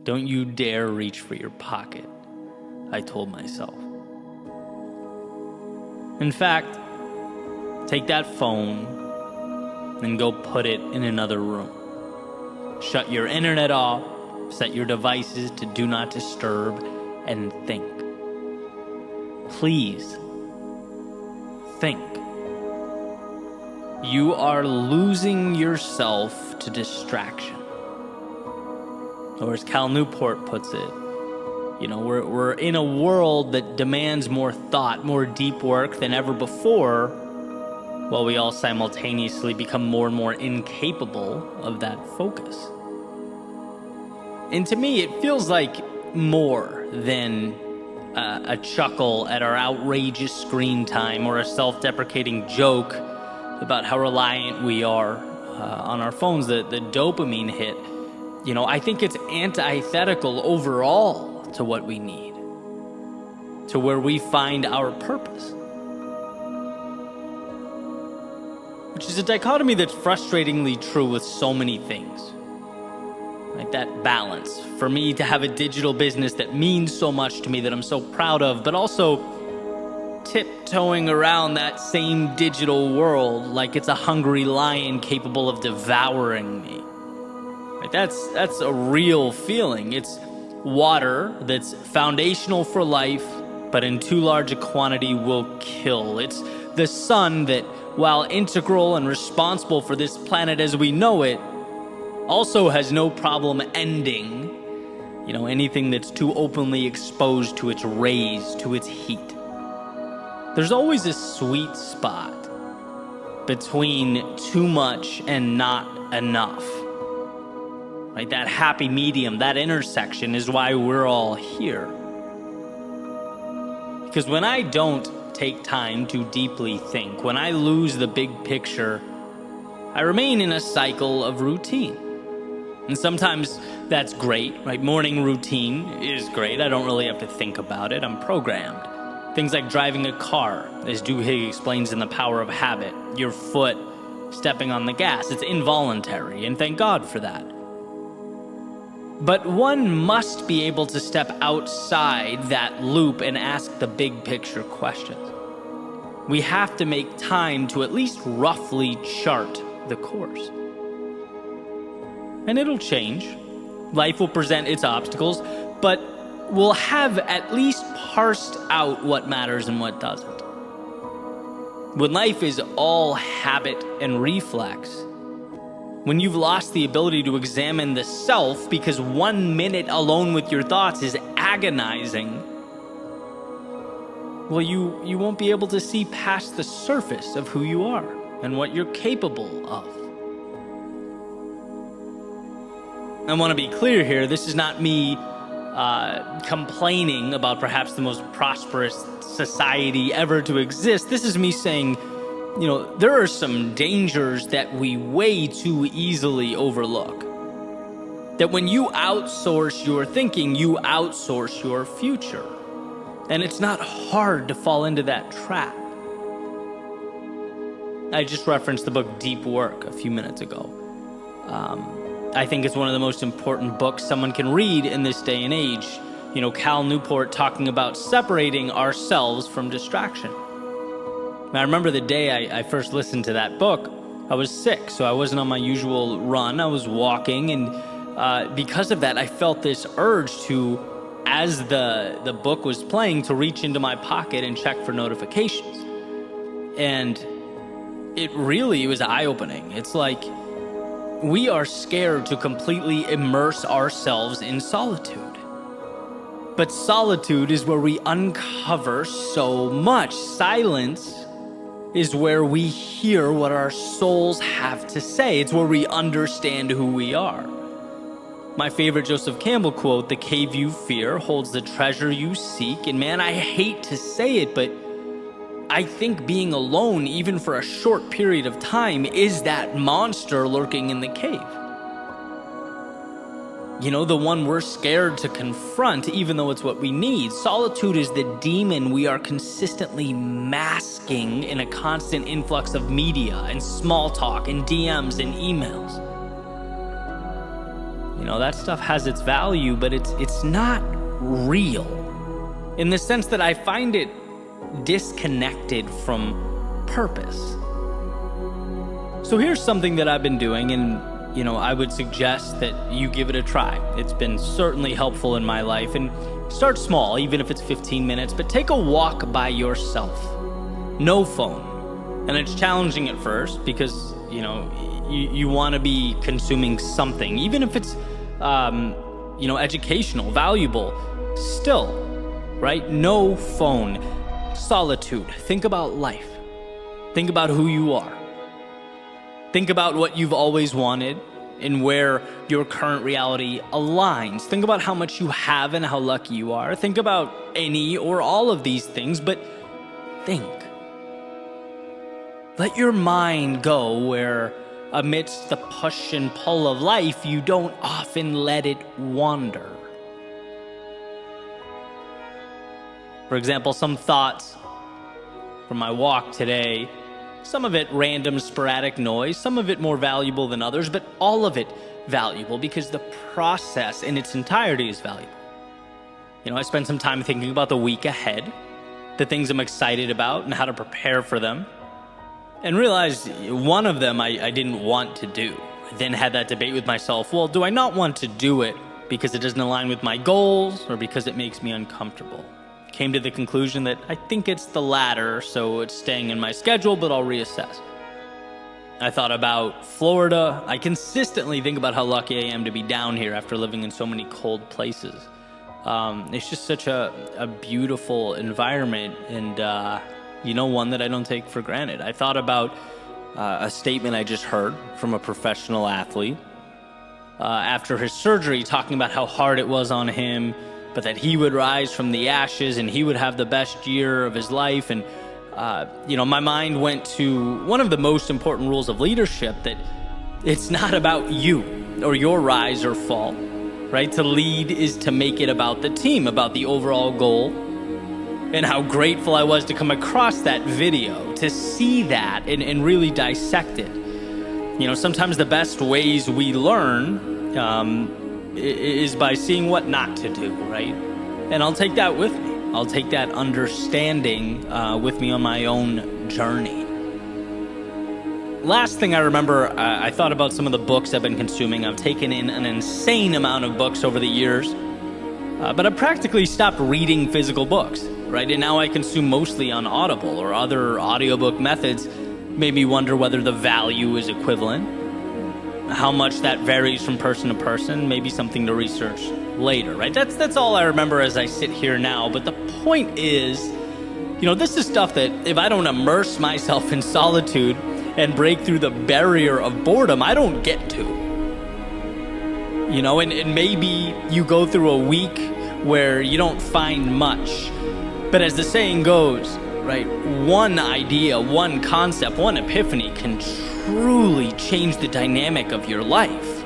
Don't you dare reach for your pocket, I told myself. In fact, take that phone and go put it in another room. Shut your internet off, set your devices to do not disturb, and think. Please, think. You are losing yourself to distraction. Or as Cal Newport puts it, we're in a world that demands more thought, more deep work than ever before, while we all simultaneously become more and more incapable of that focus. And to me, it feels like more than a chuckle at our outrageous screen time or a self-deprecating joke about how reliant we are on our phones, the dopamine hit. I think it's antithetical overall to what we need, to where we find our purpose. Which is a dichotomy that's frustratingly true with so many things. Like that balance. For me to have a digital business that means so much to me, that I'm so proud of, but also tiptoeing around that same digital world like it's a hungry lion capable of devouring me. Like that's a real feeling. It's water that's foundational for life, but in too large a quantity will kill. It's the sun that, while integral and responsible for this planet as we know it, also has no problem ending, anything that's too openly exposed to its rays, to its heat. There's always a sweet spot between too much and not enough. Right? That happy medium, that intersection is why we're all here. Because when I don't take time to deeply think, when I lose the big picture, I remain in a cycle of routine. And sometimes that's great, right? Morning routine is great. I don't really have to think about it. I'm programmed. Things like driving a car, as Duhigg explains in The Power of Habit, your foot stepping on the gas. It's involuntary, and thank God for that. But one must be able to step outside that loop and ask the big picture questions. We have to make time to at least roughly chart the course. And it'll change. Life will present its obstacles, but we'll have at least parsed out what matters and what doesn't. When life is all habit and reflex, when you've lost the ability to examine the self because 1 minute alone with your thoughts is agonizing, well, you won't be able to see past the surface of who you are and what you're capable of. I want to be clear here, this is not me complaining about perhaps the most prosperous society ever to exist. This is me saying, there are some dangers that we way too easily overlook. That when you outsource your thinking, you outsource your future. And it's not hard to fall into that trap. I just referenced the book Deep Work a few minutes ago. I think it's one of the most important books someone can read in this day and age. Cal Newport talking about separating ourselves from distraction. I remember the day I first listened to that book, I was sick, so I wasn't on my usual run. I was walking, and because of that, I felt this urge to, as the book was playing, to reach into my pocket and check for notifications. And it was eye-opening. It's like we are scared to completely immerse ourselves in solitude. But solitude is where we uncover so much. Silence is where we hear what our souls have to say. It's where we understand who we are. My favorite Joseph Campbell quote, "The cave you fear holds the treasure you seek." And man, I hate to say it, but I think being alone, even for a short period of time, is that monster lurking in the cave. The one we're scared to confront, even though it's what we need. Solitude is the demon we are consistently masking in a constant influx of media and small talk and DMs and emails. That stuff has its value, but it's not real in the sense that I find it disconnected from purpose. So here's something that I've been doing, and I would suggest that you give it a try. It's been certainly helpful in my life. And start small, even if it's 15 minutes, but take a walk by yourself. No phone. And it's challenging at first because, you want to be consuming something, even if it's, educational, valuable, still, right? No phone. Solitude. Think about life. Think about who you are. Think about what you've always wanted and where your current reality aligns. Think about how much you have and how lucky you are. Think about any or all of these things, but think. Let your mind go where, amidst the push and pull of life, you don't often let it wander. For example, some thoughts from my walk today. Some of it random, sporadic noise, some of it more valuable than others, but all of it valuable because the process in its entirety is valuable. I spent some time thinking about the week ahead, the things I'm excited about and how to prepare for them, and realized one of them I didn't want to do. I then had that debate with myself, well, do I not want to do it because it doesn't align with my goals or because it makes me uncomfortable? Came to the conclusion that I think it's the latter, so it's staying in my schedule, but I'll reassess. I thought about Florida. I consistently think about how lucky I am to be down here after living in so many cold places. It's just such a beautiful environment and, one that I don't take for granted. I thought about a statement I just heard from a professional athlete after his surgery, talking about how hard it was on him, but that he would rise from the ashes and he would have the best year of his life. And, my mind went to one of the most important rules of leadership, that it's not about you or your rise or fall, right? To lead is to make it about the team, about the overall goal. And how grateful I was to come across that video, to see that and really dissect it. Sometimes the best ways we learn is by seeing what not to do, right? And I'll take that with me. I'll take that understanding with me on my own journey. Last thing I remember, I thought about some of the books I've been consuming. I've taken in an insane amount of books over the years, but I practically stopped reading physical books, right? And now I consume mostly on Audible or other audiobook methods. Made me wonder whether the value is equivalent. How much that varies from person to person, maybe something to research later, right? That's all I remember as I sit here now. But the point is, this is stuff that if I don't immerse myself in solitude and break through the barrier of boredom, I don't get to. And maybe you go through a week where you don't find much. But as the saying goes, right, one idea, one concept, one epiphany can truly change the dynamic of your life.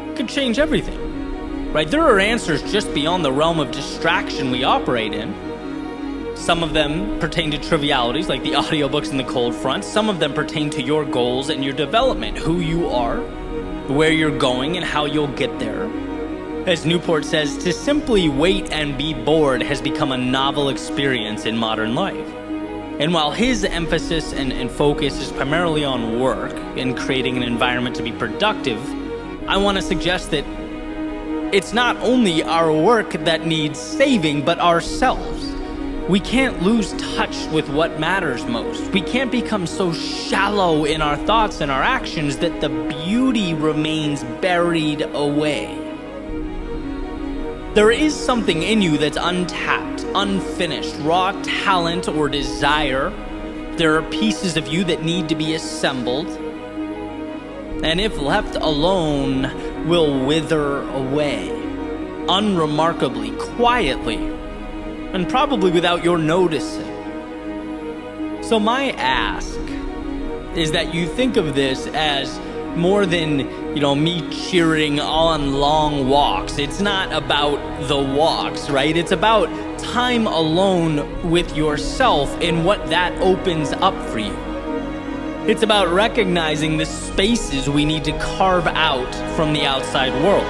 It could change everything, right? There are answers just beyond the realm of distraction we operate in. Some of them pertain to trivialities like the audiobooks and the cold front. Some of them pertain to your goals and your development, who you are, where you're going, and how you'll get there. As Newport says, to simply wait and be bored has become a novel experience in modern life. And while his emphasis and focus is primarily on work and creating an environment to be productive, I want to suggest that it's not only our work that needs saving, but ourselves. We can't lose touch with what matters most. We can't become so shallow in our thoughts and our actions that the beauty remains buried away. There is something in you that's untapped, unfinished, raw talent or desire. There are pieces of you that need to be assembled. And if left alone, will wither away, unremarkably, quietly, and probably without your noticing. So my ask is that you think of this as more than, me cheering on long walks. It's not about the walks, right? It's about time alone with yourself and what that opens up for you. It's about recognizing the spaces we need to carve out from the outside world.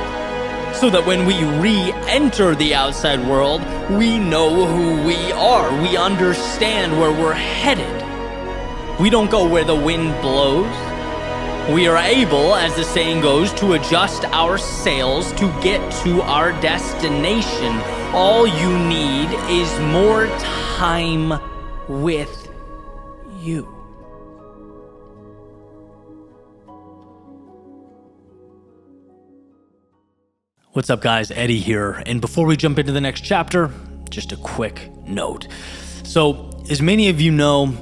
so that when we re-enter the outside world, we know who we are. We understand where we're headed. We don't go where the wind blows. We are able, as the saying goes, to adjust our sails to get to our destination. All you need is more time with you. What's up, guys? Eddie here. And before we jump into the next chapter, just a quick note. So, as many of you know,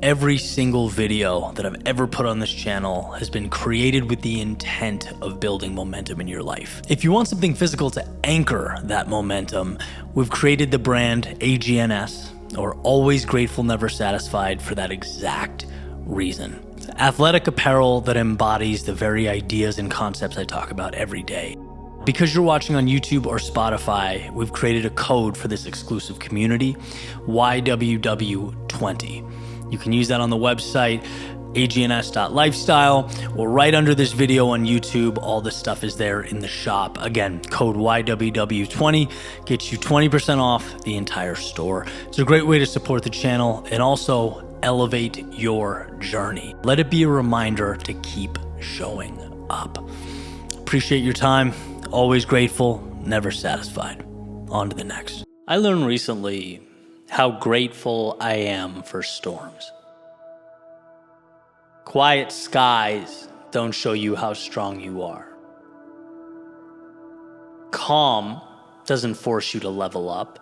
every single video that I've ever put on this channel has been created with the intent of building momentum in your life. If you want something physical to anchor that momentum, we've created the brand AGNS, or Always Grateful, Never Satisfied, for that exact reason. It's athletic apparel that embodies the very ideas and concepts I talk about every day. Because you're watching on YouTube or Spotify, we've created a code for this exclusive community, YWW20. You can use that on the website, agns.lifestyle, or right under this video on YouTube. All this stuff is there in the shop. Again, code YWW20 gets you 20% off the entire store. It's a great way to support the channel and also elevate your journey. Let it be a reminder to keep showing up. Appreciate your time. Always grateful, never satisfied. On to the next. I learned recently how grateful I am for storms. Quiet skies don't show you how strong you are. Calm doesn't force you to level up.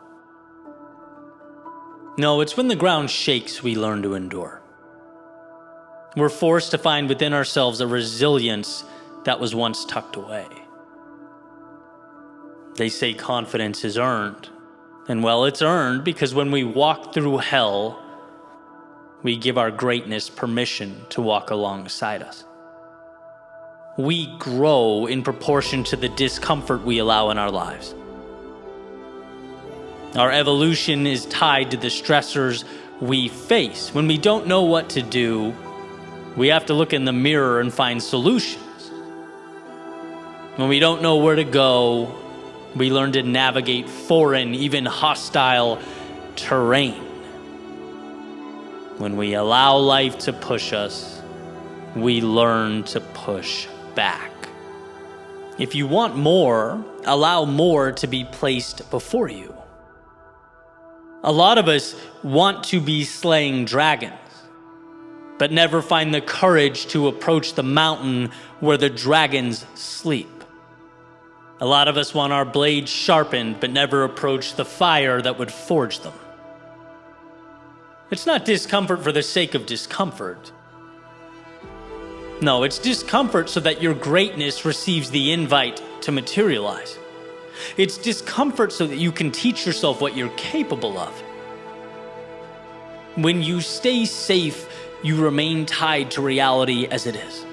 No, it's when the ground shakes we learn to endure. We're forced to find within ourselves a resilience that was once tucked away. They say confidence is earned. And well, it's earned because when we walk through hell, we give our greatness permission to walk alongside us. We grow in proportion to the discomfort we allow in our lives. Our evolution is tied to the stressors we face. When we don't know what to do, we have to look in the mirror and find solutions. When we don't know where to go, we learn to navigate foreign, even hostile terrain. When we allow life to push us, we learn to push back. If you want more, allow more to be placed before you. A lot of us want to be slaying dragons, but never find the courage to approach the mountain where the dragons sleep. A lot of us want our blades sharpened, but never approach the fire that would forge them. It's not discomfort for the sake of discomfort. No, it's discomfort so that your greatness receives the invite to materialize. It's discomfort so that you can teach yourself what you're capable of. When you stay safe, you remain tied to reality as it is.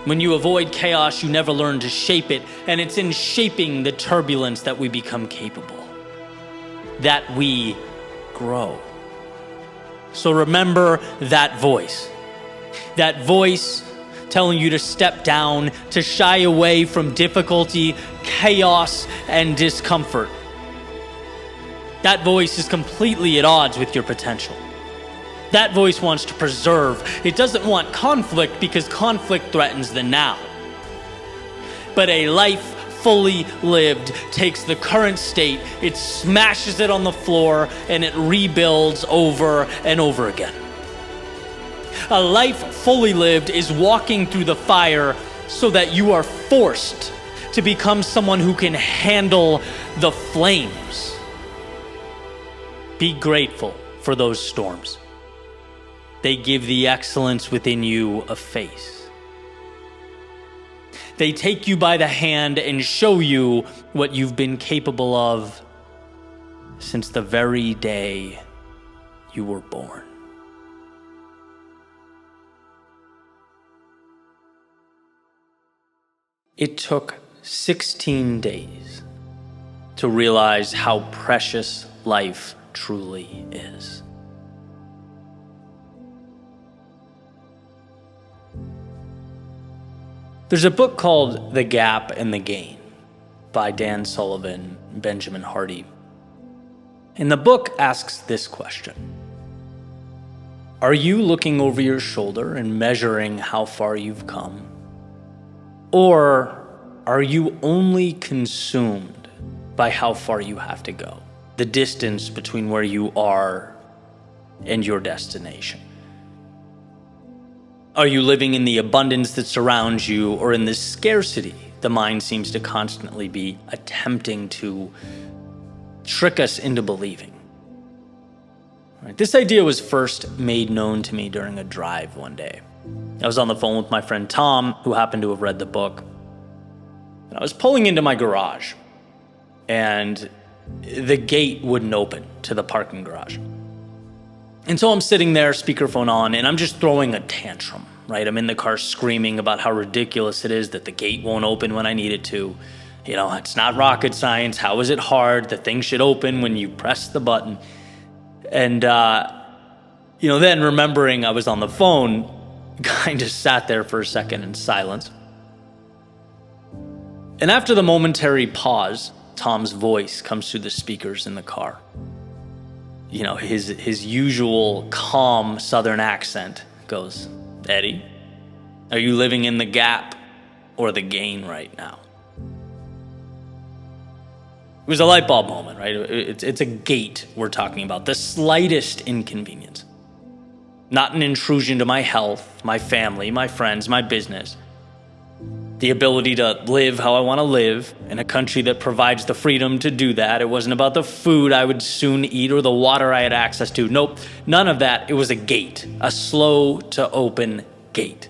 When you avoid chaos, you never learn to shape it, and it's in shaping the turbulence that we become capable, that we grow. So remember that voice telling you to step down, to shy away from difficulty, chaos, and discomfort. That voice is completely at odds with your potential. That voice wants to preserve. It doesn't want conflict because conflict threatens the now. But a life fully lived takes the current state, it smashes it on the floor, and it rebuilds over and over again. A life fully lived is walking through the fire so that you are forced to become someone who can handle the flames. Be grateful for those storms. They give the excellence within you a face. They take you by the hand and show you what you've been capable of since the very day you were born. It took 16 days to realize how precious life truly is. There's a book called The Gap and the Gain. by Dan Sullivan and Benjamin Hardy. And the book asks this question: are you looking over your shoulder and measuring how far you've come? Or are you only consumed by how far you have to go? The distance between where you are and your destination. Are you living in the abundance that surrounds you, or in the scarcity the mind seems to constantly be attempting to trick us into believing? Right. This idea was first made known to me during a drive one day. I was on the phone with my friend Tom, who happened to have read the book. And I was pulling into my garage, and the gate wouldn't open to the parking garage. And so I'm sitting there, speakerphone on, and I'm just throwing a tantrum, right? I'm in the car screaming about how ridiculous it is that the gate won't open when I need it to. You know, it's not rocket science. How is it hard? The thing should open when you press the button. And, then remembering I was on the phone, kind of sat there for a second in silence. And after the momentary pause, Tom's voice comes through the speakers in the car. You know, his usual calm Southern accent goes, "Eddie, are you living in the gap or the gain right now?" It was a light bulb moment, right? It's a gate we're talking about, the slightest inconvenience. Not an intrusion to my health, my family, my friends, my business. The ability to live how I want to live in a country that provides the freedom to do that. It wasn't about the food I would soon eat or the water I had access to. Nope, none of that. It was a gate, a slow to open gate.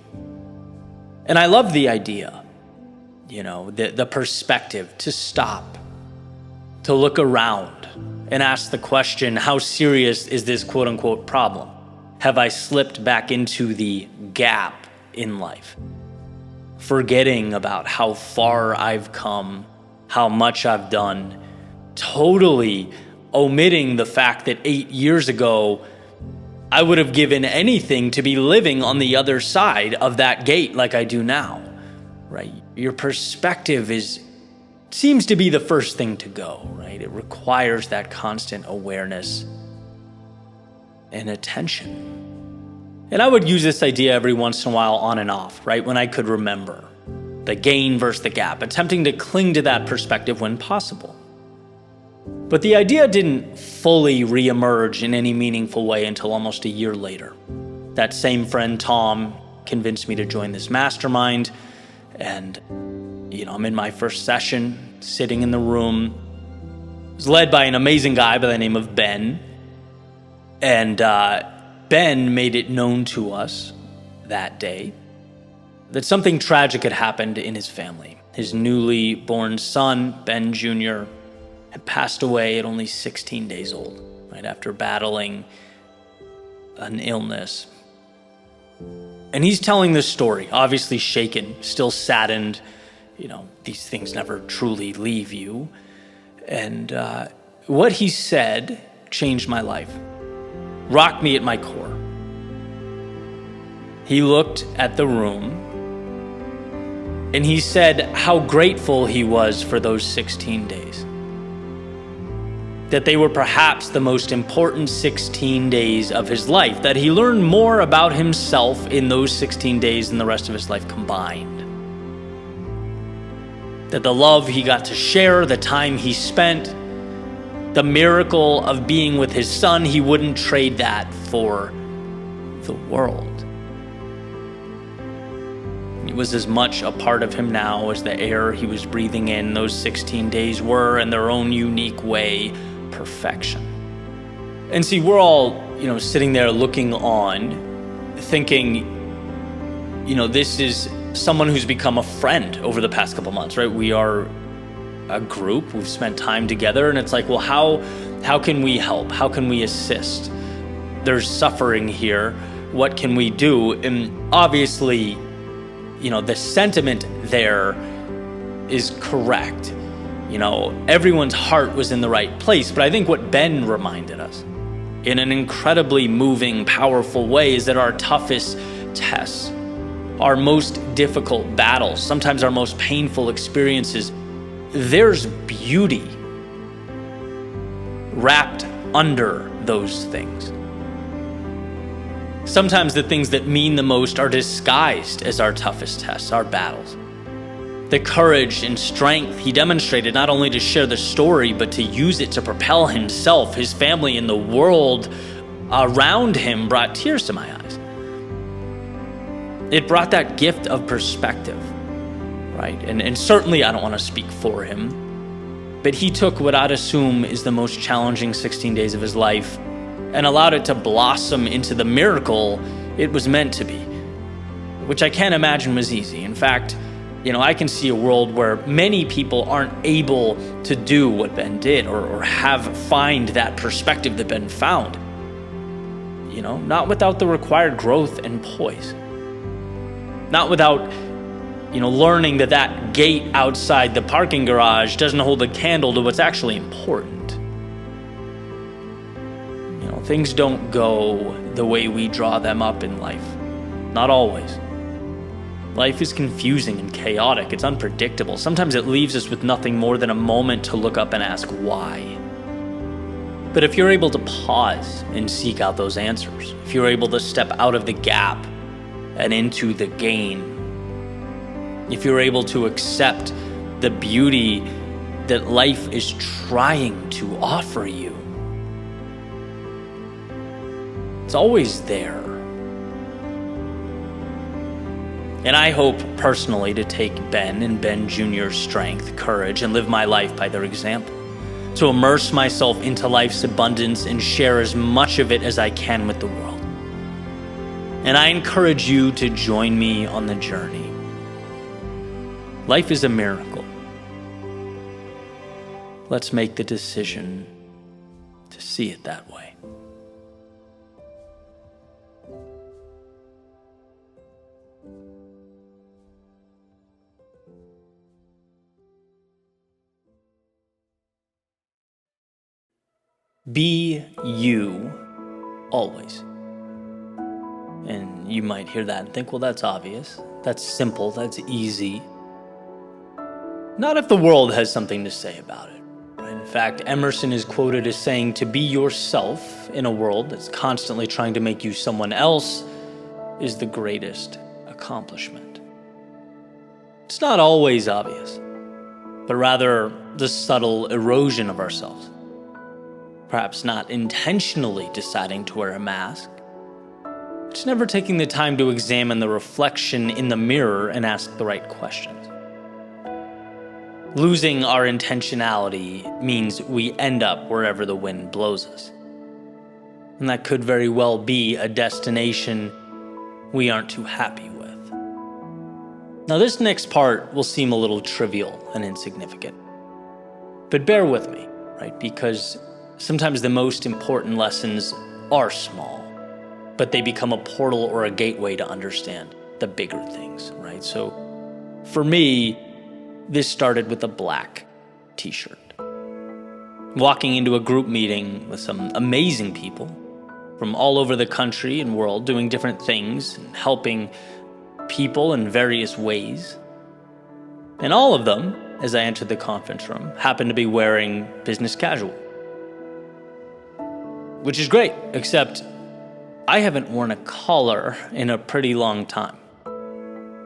And I love the idea, the perspective to stop, to look around and ask the question, how serious is this quote unquote problem? Have I slipped back into the gap in life? Forgetting about how far I've come, how much I've done, totally omitting the fact that 8 years ago, I would have given anything to be living on the other side of that gate like I do now, right? Your perspective seems to be the first thing to go, right? It requires that constant awareness and attention. And I would use this idea every once in a while on and off, right? When I could remember the gain versus the gap, attempting to cling to that perspective when possible. But the idea didn't fully reemerge in any meaningful way until almost a year later. That same friend, Tom, convinced me to join this mastermind. And, I'm in my first session, sitting in the room. It was led by an amazing guy by the name of Ben. And Ben made it known to us that day that something tragic had happened in his family. His newly born son, Ben Jr., had passed away at only 16 days old, right after battling an illness. And he's telling this story, obviously shaken, still saddened. These things never truly leave you. And what he said changed my life, rocked me at my core. He looked at the room and he said how grateful he was for those 16 days. That they were perhaps the most important 16 days of his life, that he learned more about himself in those 16 days than the rest of his life combined. That the love he got to share, the time he spent, the miracle of being with his son, he wouldn't trade that for the world. It was as much a part of him now as the air he was breathing in those 16 days were, in their own unique way, perfection. And see, we're all, sitting there looking on, thinking, this is someone who's become a friend over the past couple months, right? We are a group, we've spent time together, and it's like, well, how can we help? How can we assist? There's suffering here. What can we do? And obviously, the sentiment there is correct. Everyone's heart was in the right place. But I think what Ben reminded us in an incredibly moving, powerful way is that our toughest tests, our most difficult battles, sometimes our most painful experiences, there's beauty wrapped under those things. Sometimes the things that mean the most are disguised as our toughest tests, our battles. The courage and strength he demonstrated not only to share the story, but to use it to propel himself, his family, and the world around him brought tears to my eyes. It brought that gift of perspective, right? And certainly I don't want to speak for him, but he took what I'd assume is the most challenging 16 days of his life and allowed it to blossom into the miracle it was meant to be, which I can't imagine was easy. In fact, I can see a world where many people aren't able to do what Ben did or find that perspective that Ben found. Not without the required growth and poise. Not without, learning that gate outside the parking garage doesn't hold a candle to what's actually important. Things don't go the way we draw them up in life. Not always. Life is confusing and chaotic. It's unpredictable. Sometimes it leaves us with nothing more than a moment to look up and ask why. But if you're able to pause and seek out those answers, if you're able to step out of the gap and into the gain, if you're able to accept the beauty that life is trying to offer you, it's always there. And I hope personally to take Ben and Ben Jr.'s strength, courage, and live my life by their example. To immerse myself into life's abundance and share as much of it as I can with the world. And I encourage you to join me on the journey. Life is a miracle. Let's make the decision to see it that way. Be you always. And you might hear that and think, well, that's obvious. That's simple. That's easy. Not if the world has something to say about it. In fact, Emerson is quoted as saying, to be yourself in a world that's constantly trying to make you someone else is the greatest accomplishment. It's not always obvious, but rather the subtle erosion of ourselves. Perhaps not intentionally deciding to wear a mask. It's never taking the time to examine the reflection in the mirror and ask the right questions. Losing our intentionality means we end up wherever the wind blows us. And that could very well be a destination we aren't too happy with. Now, this next part will seem a little trivial and insignificant. But bear with me, right? Because sometimes the most important lessons are small, but they become a portal or a gateway to understand the bigger things, right? So for me, this started with a black t-shirt. Walking into a group meeting with some amazing people from all over the country and world doing different things and helping people in various ways. And all of them, as I entered the conference room, happened to be wearing business casual. Which is great, except I haven't worn a collar in a pretty long time.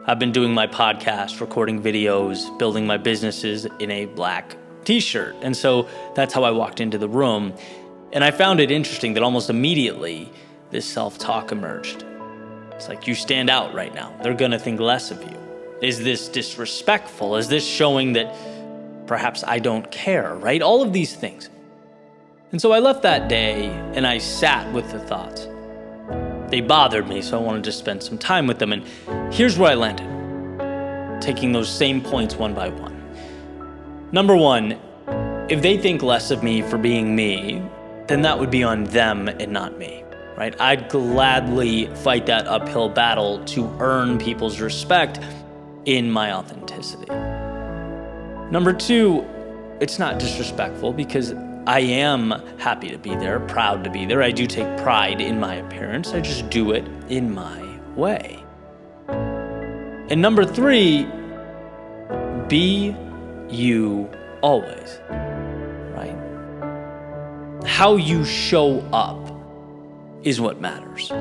I've been doing my podcast, recording videos, building my businesses in a black t-shirt. And so that's how I walked into the room. And I found it interesting that almost immediately this self-talk emerged. It's like, you stand out right now. They're gonna think less of you. Is this disrespectful? Is this showing that perhaps I don't care, right? All of these things. And so I left that day and I sat with the thoughts. They bothered me, so I wanted to spend some time with them. And here's where I landed, taking those same points one by one. Number one, if they think less of me for being me, then that would be on them and not me, right? I'd gladly fight that uphill battle to earn people's respect in my authenticity. Number two, it's not disrespectful because I am happy to be there, proud to be there. I do take pride in my appearance. I just do it in my way. And number three, be you always, right? How you show up is what matters.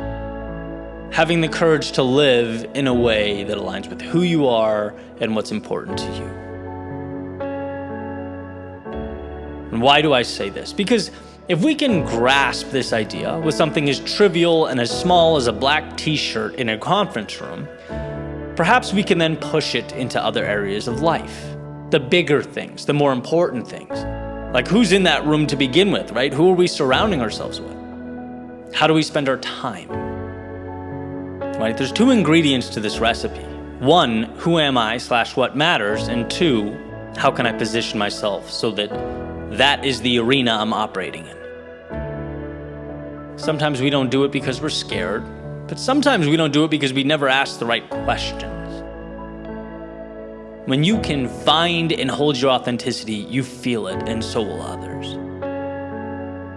Having the courage to live in a way that aligns with who you are and what's important to you. And why do I say this? Because if we can grasp this idea with something as trivial and as small as a black t-shirt in a conference room, perhaps we can then push it into other areas of life. The bigger things, the more important things. Like who's in that room to begin with, right? Who are we surrounding ourselves with? How do we spend our time? Right? There's two ingredients to this recipe. One, who am I / what matters? And two, how can I position myself so that that is the arena I'm operating in? Sometimes we don't do it because we're scared, but sometimes we don't do it because we never ask the right questions. When you can find and hold your authenticity, you feel it, and so will others.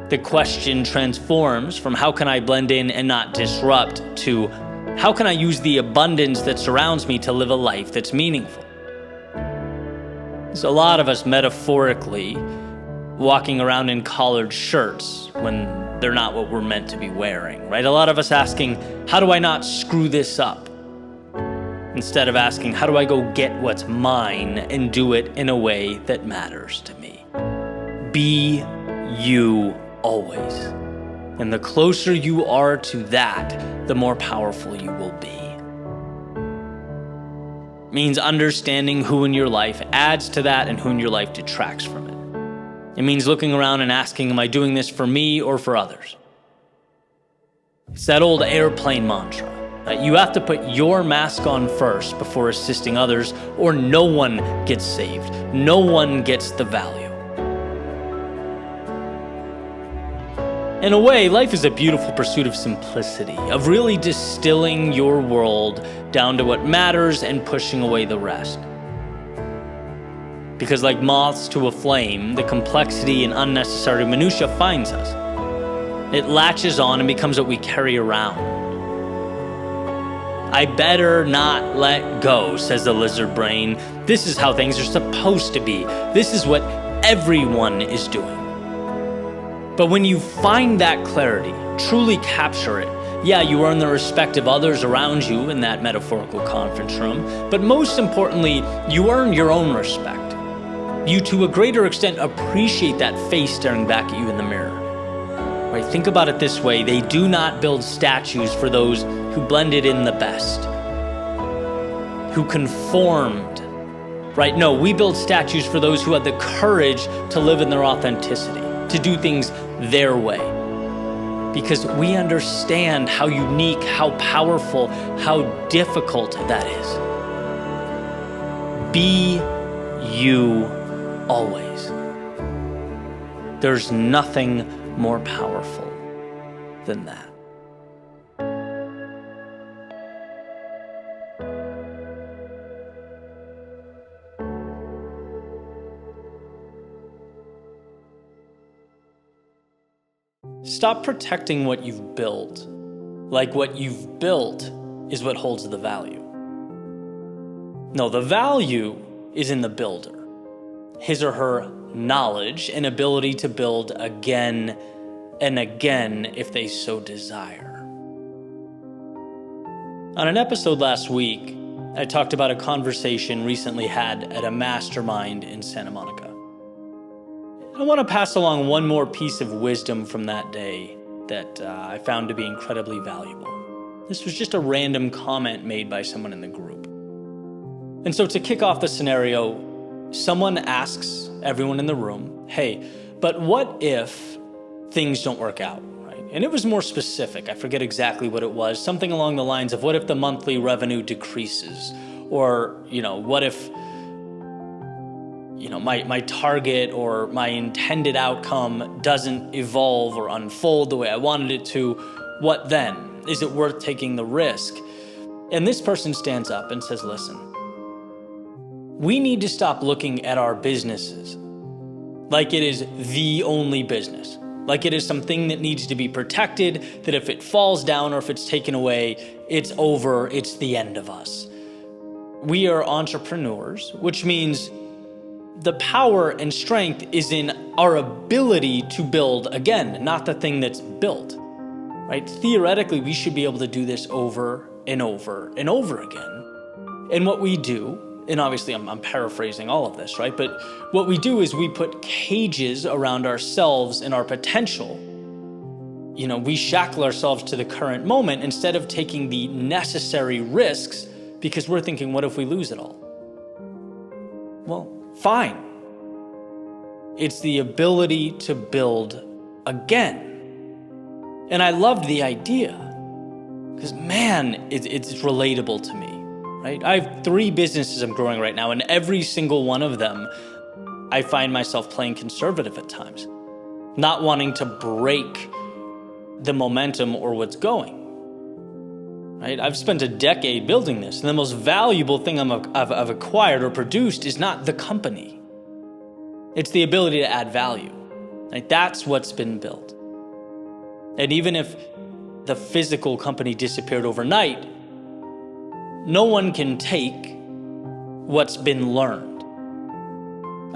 The question transforms from how can I blend in and not disrupt to how can I use the abundance that surrounds me to live a life that's meaningful? There's a lot of us metaphorically walking around in collared shirts when they're not what we're meant to be wearing, right? A lot of us asking, how do I not screw this up? Instead of asking, how do I go get what's mine and do it in a way that matters to me? Be you always. And the closer you are to that, the more powerful you will be. It means understanding who in your life adds to that and who in your life detracts from it. It means looking around and asking, am I doing this for me or for others? It's that old airplane mantra. You have to put your mask on first before assisting others, or no one gets saved. No one gets the value. In a way, life is a beautiful pursuit of simplicity, of really distilling your world down to what matters and pushing away the rest. Because like moths to a flame, the complexity and unnecessary minutia finds us. It latches on and becomes what we carry around. I better not let go, says the lizard brain. This is how things are supposed to be. This is what everyone is doing. But when you find that clarity, truly capture it, yeah, you earn the respect of others around you in that metaphorical conference room, but most importantly, you earn your own respect. You, to a greater extent, appreciate that face staring back at you in the mirror. Right? Think about it this way. They do not build statues for those who blended in the best, who conformed, right? No, we build statues for those who had the courage to live in their authenticity, to do things their way. Because we understand how unique, how powerful, how difficult that is. Be you always. There's nothing more powerful than that. Stop protecting what you've built, like what you've built is what holds the value. No, the value is in the builder, his or her knowledge and ability to build again and again if they so desire. On an episode last week, I talked about a conversation recently had at a mastermind in Santa Monica. I want to pass along one more piece of wisdom from that day that I found to be incredibly valuable. This was just a random comment made by someone in the group. And so to kick off the scenario, someone asks everyone in the room, hey, but what if things don't work out, right? And it was more specific. I forget exactly what it was. Something along the lines of, what if the monthly revenue decreases? Or, what if my target or my intended outcome doesn't evolve or unfold the way I wanted it to? What then? Is it worth taking the risk? And this person stands up and says, listen, we need to stop looking at our businesses like it is the only business, like it is something that needs to be protected, that if it falls down or if it's taken away, it's over, it's the end of us. We are entrepreneurs, which means the power and strength is in our ability to build again, not the thing that's built, right? Theoretically, we should be able to do this over and over and over again. And what we do, and obviously I'm paraphrasing all of this, right? But what we do is we put cages around ourselves and our potential. We shackle ourselves to the current moment instead of taking the necessary risks because we're thinking, what if we lose it all? Well, fine. It's the ability to build again. And I loved the idea because, man, it's relatable to me, right? I have 3 businesses I'm growing right now, and every single one of them, I find myself playing conservative at times, not wanting to break the momentum or what's going. Right? I've spent a decade building this, and the most valuable thing I've acquired or produced is not the company. It's the ability to add value. Right? That's what's been built. And even if the physical company disappeared overnight, no one can take what's been learned.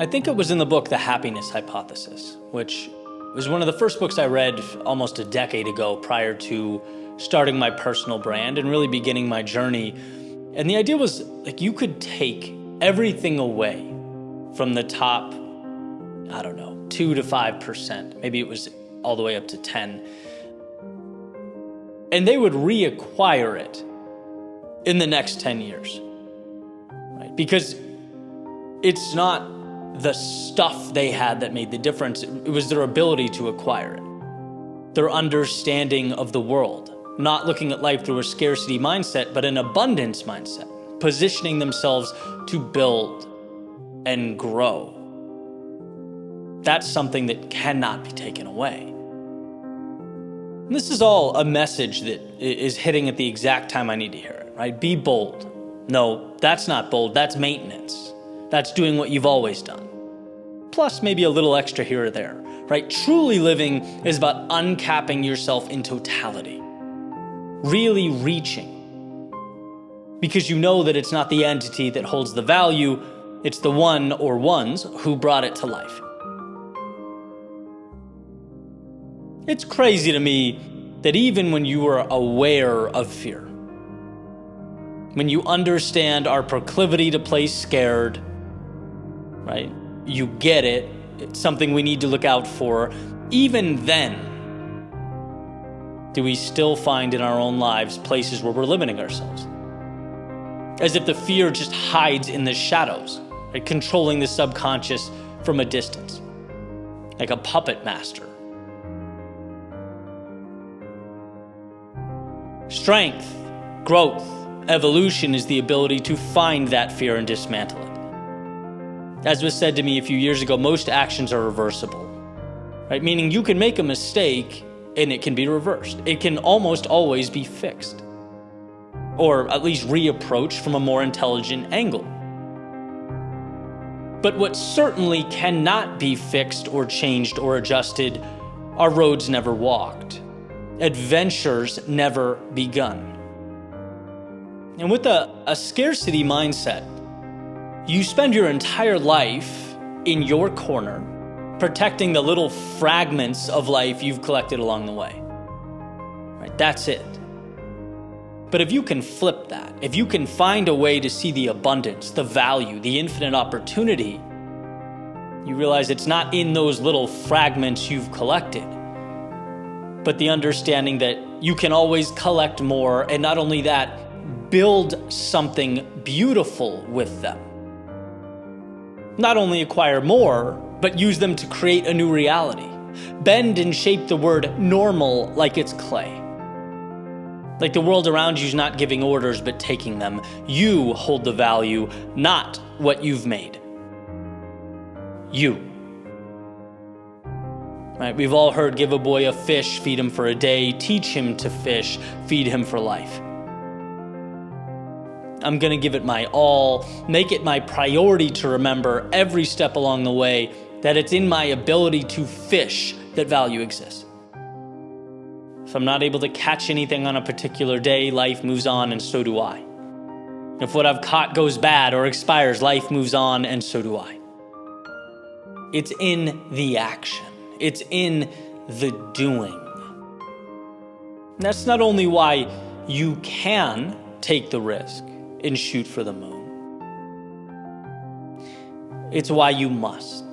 I think it was in the book, The Happiness Hypothesis, which was one of the first books I read almost a decade ago prior to starting my personal brand and really beginning my journey. And the idea was like you could take everything away from the top, 2 to 5%. Maybe it was all the way up to 10. And they would reacquire it in the next 10 years, right? Because it's not the stuff they had that made the difference. It was their ability to acquire it. Their understanding of the world. Not looking at life through a scarcity mindset, but an abundance mindset, positioning themselves to build and grow. That's something that cannot be taken away. And this is all a message that is hitting at the exact time I need to hear it, right? Be bold. No, that's not bold. That's maintenance. That's doing what you've always done. Plus maybe a little extra here or there, right? Truly living is about uncapping yourself in totality. Really reaching, because you know that it's not the entity that holds the value, it's the one or ones who brought it to life. It's crazy to me that even when you are aware of fear, when you understand our proclivity to play scared, right? You get it, it's something we need to look out for, even then, do we still find in our own lives places where we're limiting ourselves? As if the fear just hides in the shadows, right? Controlling the subconscious from a distance, like a puppet master. Strength, growth, evolution is the ability to find that fear and dismantle it. As was said to me a few years ago, most actions are reversible, right? Meaning you can make a mistake and it can be reversed. It can almost always be fixed, or at least reapproached from a more intelligent angle. But what certainly cannot be fixed or changed or adjusted are roads never walked, adventures never begun. And with a scarcity mindset, you spend your entire life in your corner, protecting the little fragments of life you've collected along the way. Right? That's it. But if you can flip that, if you can find a way to see the abundance, the value, the infinite opportunity, you realize it's not in those little fragments you've collected, but the understanding that you can always collect more, and not only that, build something beautiful with them. Not only acquire more, but use them to create a new reality. Bend and shape the word normal like it's clay. Like the world around you is not giving orders, but taking them. You hold the value, not what you've made. You. Right? We've all heard, give a boy a fish, feed him for a day, teach him to fish, feed him for life. I'm gonna give it my all, make it my priority to remember every step along the way that it's in my ability to fish that value exists. If I'm not able to catch anything on a particular day, life moves on, and so do I. If what I've caught goes bad or expires, life moves on, and so do I. It's in the action. It's in the doing. And that's not only why you can take the risk and shoot for the moon. It's why you must.